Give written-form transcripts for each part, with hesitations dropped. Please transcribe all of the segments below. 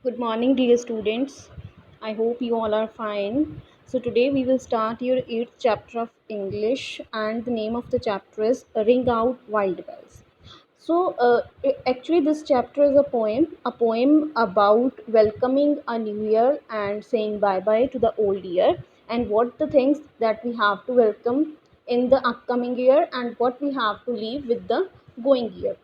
Good morning, dear students. I hope you all are fine. So, today we will start your 8th chapter of English, and the name of the chapter is Ring Out Wild Bells. Actually, this chapter is a poem about welcoming a new year and saying bye bye to the old year, and what the things that we have to welcome in the upcoming year, and what we have to leave with the going year.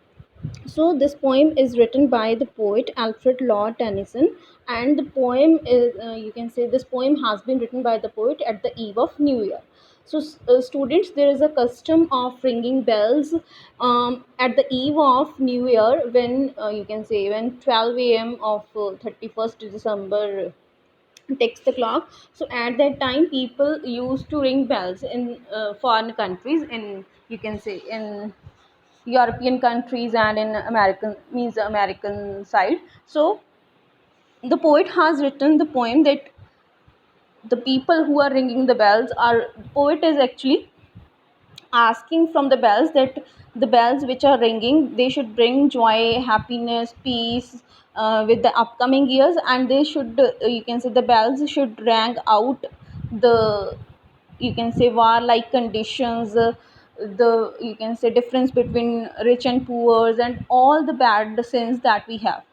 So this poem is written by the poet Alfred Lord Tennyson, and the poem is you can say this poem has been written by the poet at the eve of New Year. Students, there is a custom of ringing bells at the eve of New Year when you can say when 12 a.m. of 31st December takes the clock. So at that time, people used to ring bells in foreign countries, in you can say in European countries and in American side. So the poet has written the poem that the people who are ringing the bells are poet is actually asking from the bells that the bells which are ringing, they should bring joy, happiness, peace with the upcoming years, and they should you can say the bells should ring out the you can say warlike conditions, the you can say difference between rich and poor and all the bad sins that we have.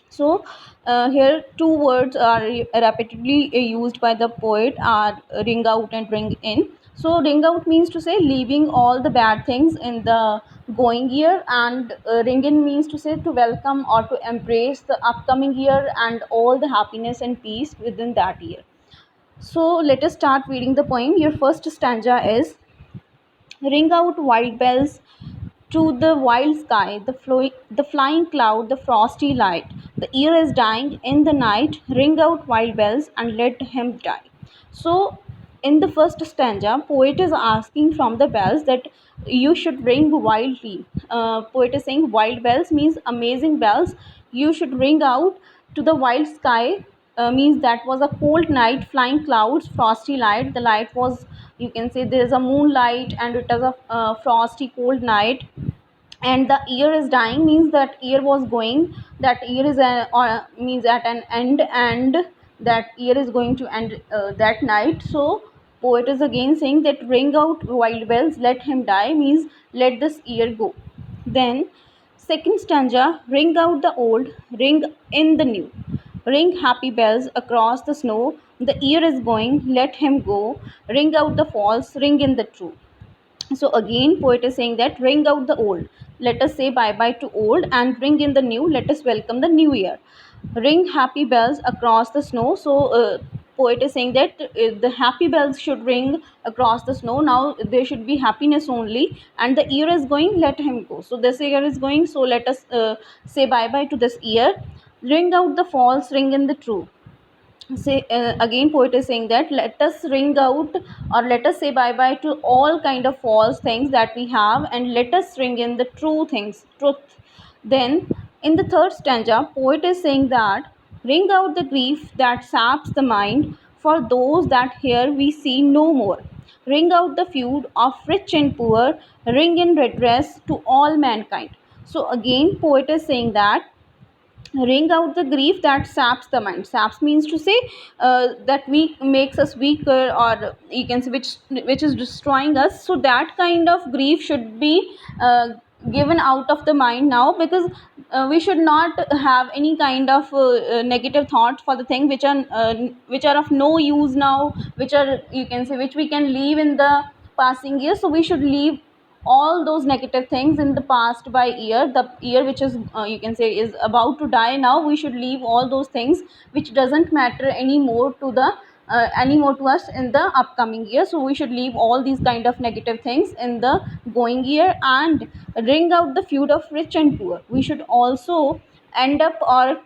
So here two words are repeatedly used by the poet are ring out and ring in. So ring out means to say leaving all the bad things in the going year, and ring in means to say to welcome or to embrace the upcoming year and all the happiness and peace within that year. So let us start reading the poem. Your first stanza is: ring out wild bells to the wild sky, the flying cloud, the frosty light. The ear is dying in the night. Ring out wild bells and let him die. So, in the first stanza, poet is asking from the bells that you should ring wildly. Poet is saying wild bells means amazing bells. You should ring out to the wild sky. Means that was a cold night, flying clouds, frosty light. The light was, you can say, there is a moonlight, and it was a frosty cold night, and the year is dying means that year was going, that year is means at an end, and that year is going to end that night. So poet is again saying that ring out wild bells, let him die means let this year go. Then second stanza: ring out the old, ring in the new, ring happy bells across the snow. The year is going, let him go, ring out the false, ring in the true. So again poet is saying that ring out the old, let us say bye bye to old, and ring in the new, let us welcome the new year. Ring happy bells across the snow. So poet is saying that the happy bells should ring across the snow. Now there should be happiness only, and the year is going, let him go. So this year is going, so let us say bye bye to this year. Ring out the false, ring in the true. Say again poet is saying that let us ring out, or let us say bye bye to all kind of false things that we have, and let us ring in the true things, truth. Then in the third stanza, poet is saying that ring out the grief that saps the mind, for those that here we see no more. Ring out the feud of rich and poor, ring in redress to all mankind. So again poet is saying that ring out the grief that saps the mind. Saps means to say that we makes us weaker, or you can say which is destroying us. So that kind of grief should be given out of the mind now, because we should not have any kind of negative thoughts for the thing which are of no use now, which are, you can say, which we can leave in the passing years. So we should leave all those negative things in the past by year, the year which is you can say is about to die now. We should leave all those things which doesn't matter anymore to the anymore to us in the upcoming year. So we should leave all these kind of negative things in the going year, and ring out the feud of rich and poor. We should also end up or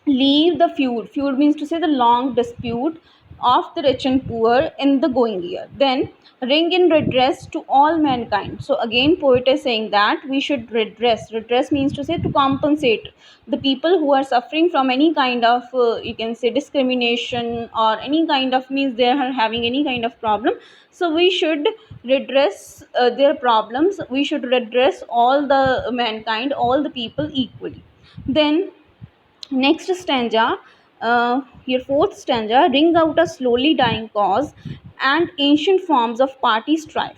leave the feud. Feud means to say the long dispute of the rich and poor in the going year. Then ring in redress to all mankind. So again poet is saying that we should redress. Redress means to say to compensate the people who are suffering from any kind of you can say discrimination, or any kind of means they are having any kind of problem. So we should redress their problems. We should redress all the mankind, all the people equally. Then Next stanza, your fourth stanza, ring out a slowly dying cause and ancient forms of party strife.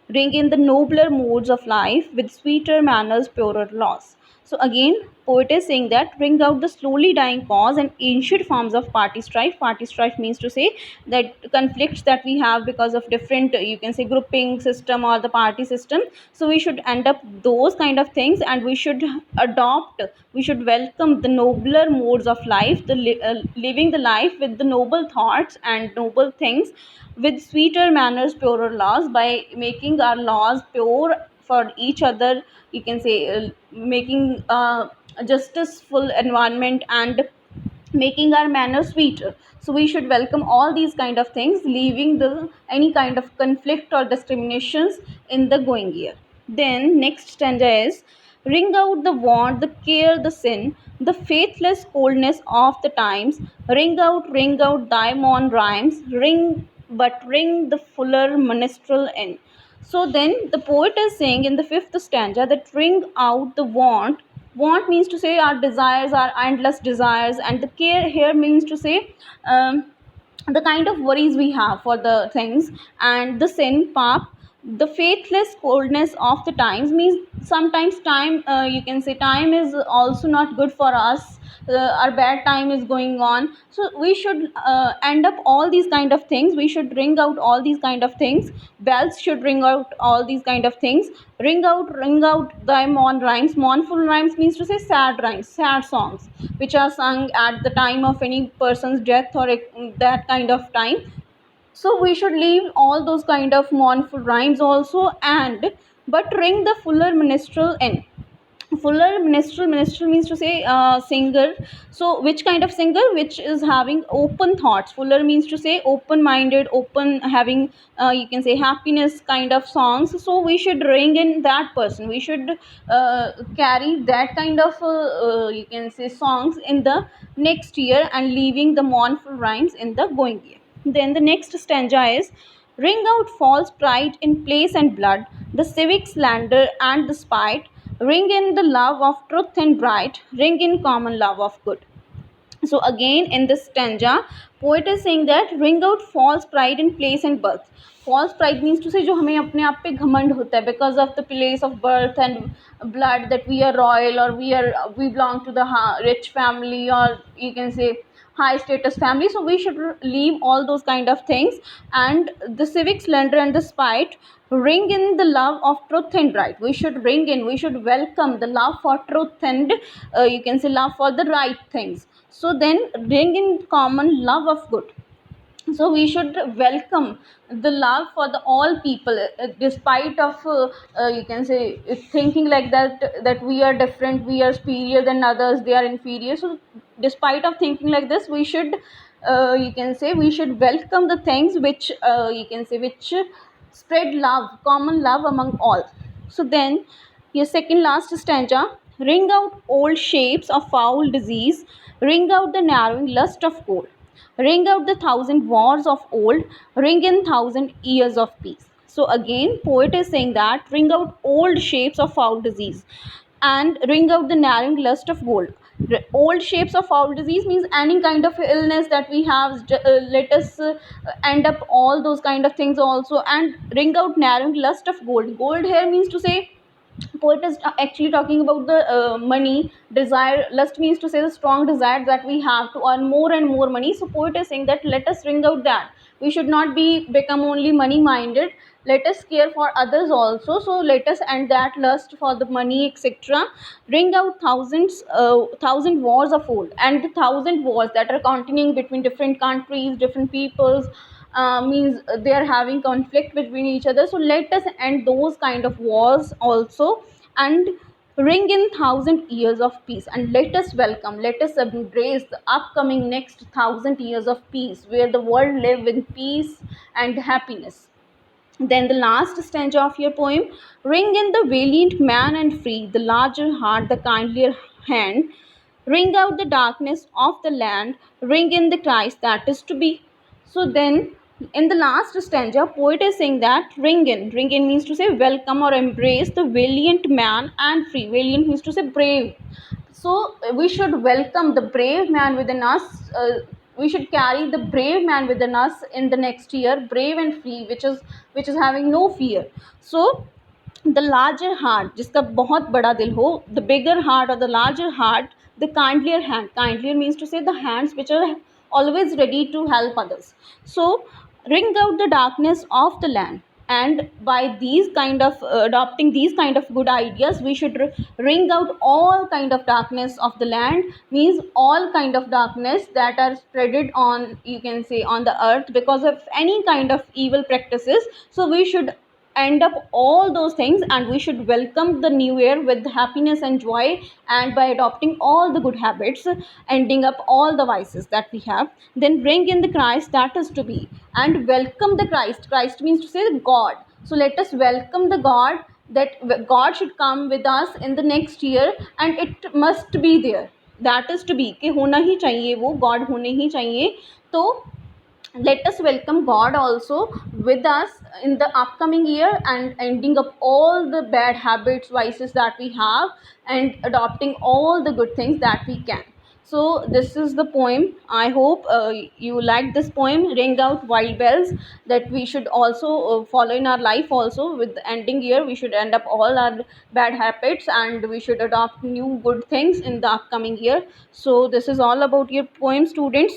Ring in the nobler modes of life with sweeter manners, purer laws. So again, poet is saying that ring out the slowly dying cause and ancient forms of party strife. Party strife means to say that conflicts that we have because of different, you can say, grouping system or the party system. So we should end up those kind of things, and we should adopt, we should welcome the nobler modes of life, living the life with the noble thoughts and noble things, with sweeter manners, purer laws, by making our laws pure for each other, you can say, making a justiceful environment and making our manners sweeter. So we should welcome all these kind of things, leaving the any kind of conflict or discriminations in the going year. Then next stanza is, ring out the want, the care, the sin, the faithless coldness of the times. Ring out thy mon rhymes, ring, but ring the fuller minstrel in. So then the poet is saying in the fifth stanza that ring out the want. Want means to say our desires, our endless desires, and the care here means to say the kind of worries we have for the things, and the sin, pap, the faithless coldness of the times means sometimes time, you can say time is also not good for us, our bad time is going on. So we should end up all these kind of things, we should ring out all these kind of things, bells should ring out all these kind of things. Ring out thy mon rhymes. Mournful rhymes means to say sad rhymes, sad songs which are sung at the time of any person's death or that kind of time. So we should leave all those kind of mournful rhymes also, and but ring the fuller minstrel in. Fuller minstrel, minstrel means to say singer. So which kind of singer? Which is having open thoughts. Fuller means to say open minded, open, having you can say happiness kind of songs. So we should ring in that person, we should carry that kind of you can say songs in the next year, and leaving the mournful rhymes in the going year. Then the next stanza is, ring out false pride in place and blood, the civic slander and the spite. Ring in the love of truth and right, ring in common love of good. So again in this stanza, poet is saying that ring out false pride in place and birth. False pride means to say जो हमें अपने आप पे घमंड होता है because of the place of birth and blood, that we are royal, or we belong to the rich family, or you can say high status family. So we should leave all those kind of things, and the civic splendor and the spite, ring in the love of truth and right. We should ring in, we should welcome the love for truth and you can say love for the right things. So then ring in common love of good. So we should welcome the love for the all people, despite of you can say thinking like that we are different, we are superior than others, they are inferior. So despite of thinking like this, we should you can say we should welcome the things which you can say which spread love, common love among all. So then your second last stanza, ring out old shapes of foul disease, ring out the narrowing lust of gold. Ring out the thousand wars of old, ring in thousand years of peace. So again, poet is saying that ring out old shapes of foul disease and ring out the narrowing lust of gold. Old shapes of foul disease means any kind of illness that we have. Let us end up all those kind of things also, and ring out narrowing lust of gold. Gold here means to say, poet is actually talking about the money desire. Lust means to say the strong desire that we have to earn more and more money. So poet is saying that let us ring out that we should not become only money minded, let us care for others also. So let us end that lust for the money, etc. Ring out thousand wars of old, and the thousand wars that are continuing between different countries, different peoples, means they are having conflict between each other. So let us end those kind of wars also, and ring in thousand years of peace, and let us welcome, let us embrace the upcoming next thousand years of peace, where the world live in peace and happiness. Then the last stanza of your poem, ring in the valiant man and free, the larger heart, the kindlier hand, ring out the darkness of the land, ring in the Christ that is to be. So then in the last stanza, poet is saying that ring in means to say welcome or embrace the valiant man and free. Valiant means to say brave. So we should welcome the brave man within us. We should carry the brave man within us in the next year, brave and free, which is having no fear. So the larger heart, जिसका बहुत बड़ा दिल हो, the bigger heart or the larger heart, the kindlier hand. Kindlier means to say the hands which are always ready to help others. So ring out the darkness of the land, and by these kind of adopting these kind of good ideas, we should ring out all kind of darkness of the land, means all kind of darkness that are spreaded on, you can say, on the earth because of any kind of evil practices. So we should end up all those things, and we should welcome the new year with happiness and joy, and by adopting all the good habits, ending up all the vices that we have. Then bring in the Christ that is to be, and welcome the Christ. Christ means to say God. So let us welcome the God, that God should come with us in the next year, and it must be there, that is to be, कि होना ही चाहिए, वो God होने ही चाहिए. तो let us welcome God also with us in the upcoming year, and ending up all the bad habits, vices that we have, and adopting all the good things that we can. So this is the poem. I hope you like this poem, Ring Out Wild Bells, that we should also follow in our life also. With the ending year, we should end up all our bad habits, and we should adopt new good things in the upcoming year. So this is all about your poem, students.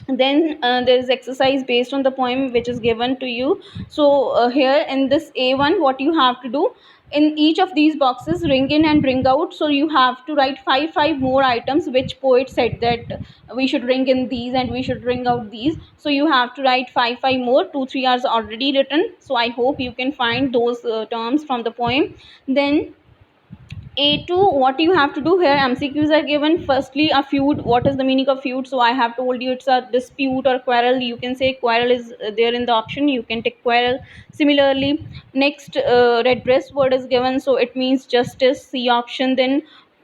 Then there is exercise based on the poem which is given to you. So here in this A1, what you have to do, in each of these boxes, ring in and ring out. So you have to write five more items which poet said that we should ring in these and we should ring out these. So you have to write five more. 2-3 are already written, so I hope you can find those terms from the poem. Then A2, what you have to do here, MCQs are given. Firstly, a feud. What is the meaning of feud? So I have told you it's a dispute or quarrel. You can say quarrel is there in the option. You can take quarrel. Similarly, next red dress word is given. So it means justice. C option. Then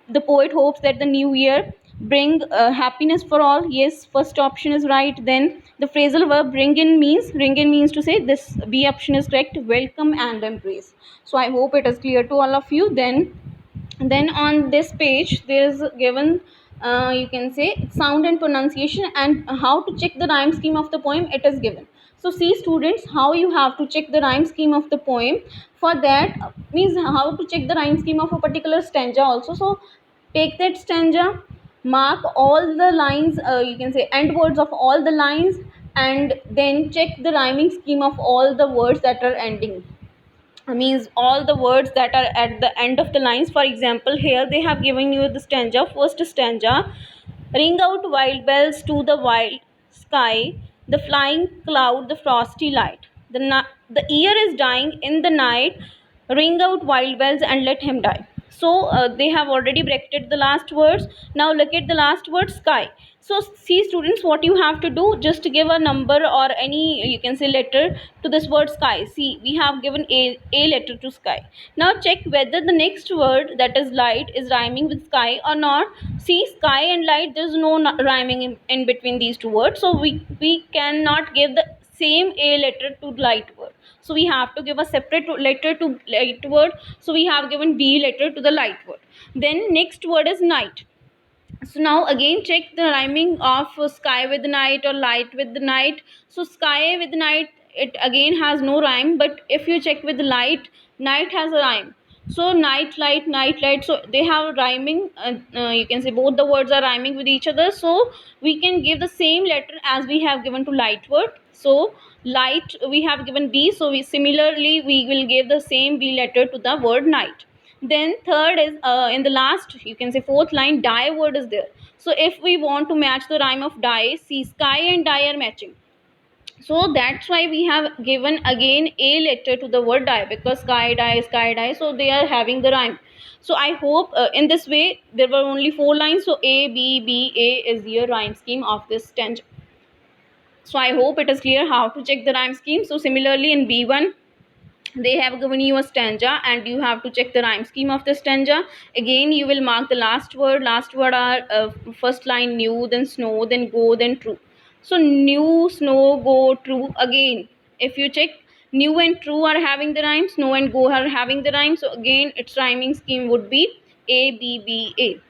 the poet hopes that the new year bring happiness for all. Yes, first option is right. Then the phrasal verb ring in means to say this. B option is correct. Welcome and embrace. So I hope it is clear to all of you. Then on this page there is given, you can say, sound and pronunciation, and how to check the rhyme scheme of the poem, it is given. So see students, how you have to check the rhyme scheme of the poem. For that, means how to check the rhyme scheme of a particular stanza also. So take that stanza, mark all the lines, you can say end words of all the lines, and then check the rhyming scheme of all the words that are ending, means all the words that are at the end of the lines. For example, here they have given you the stanza. First stanza: ring out wild bells to the wild sky, the flying cloud, the frosty light, the ear is dying in the night, ring out wild bells and let him die. So they have already bracketed the last words. Now look at the last word, sky. So see students, what you have to do, just to give a number or any, you can say, letter to this word sky. See, we have given a letter to sky. Now check whether the next word, that is light, is rhyming with sky or not. See, sky and light, there's no rhyming in between these two words, so we cannot give the same a letter to light word. So we have to give a separate letter to light word. So we have given B letter to the light word. Then next word is night. So now again check the rhyming of sky with night or light with the night. So sky with night, it again has no rhyme, but if you check with light, night has a rhyme. So night light, so they have rhyming, you can say both the words are rhyming with each other, so we can give the same letter as we have given to light word. So light we have given B, so we similarly we will give the same B letter to the word night. Then third is, in the last, you can say fourth line, die word is there. So if we want to match the rhyme of die, see, sky and die are matching. So that's why we have given again a letter to the word die, because sky die, so they are having the rhyme. So I hope in this way, there were only 4 lines, so A, B, B, A is your rhyme scheme of this stanza. So I hope it is clear how to check the rhyme scheme. So similarly in B1, they have given you a stanza and you have to check the rhyme scheme of the stanza. Again, you will mark the last word are first line new, then snow, then go, then true. So new, snow, go, true. Again, if you check, new and true are having the rhyme, snow and go are having the rhyme, so again its rhyming scheme would be A, B, B, A.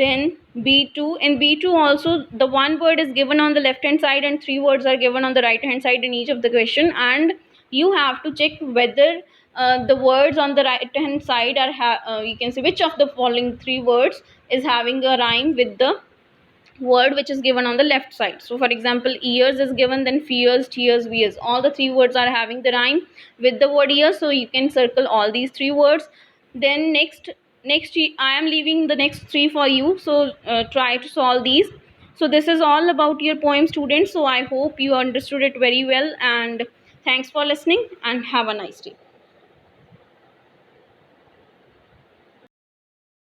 Then B2, in B2 also the one word is given on the left hand side and three words are given on the right hand side in each of the question, and you have to check whether the words on the right hand side are you can say which of the following three words is having a rhyme with the word which is given on the left side. So for example, ears is given, then fears, tears, wears, all the three words are having the rhyme with the word ears, so you can circle all these three words. Then next I am leaving the next three for you, so try to solve these. So this is all about your poem, students. So I hope you understood it very well, and thanks for listening and have a nice day.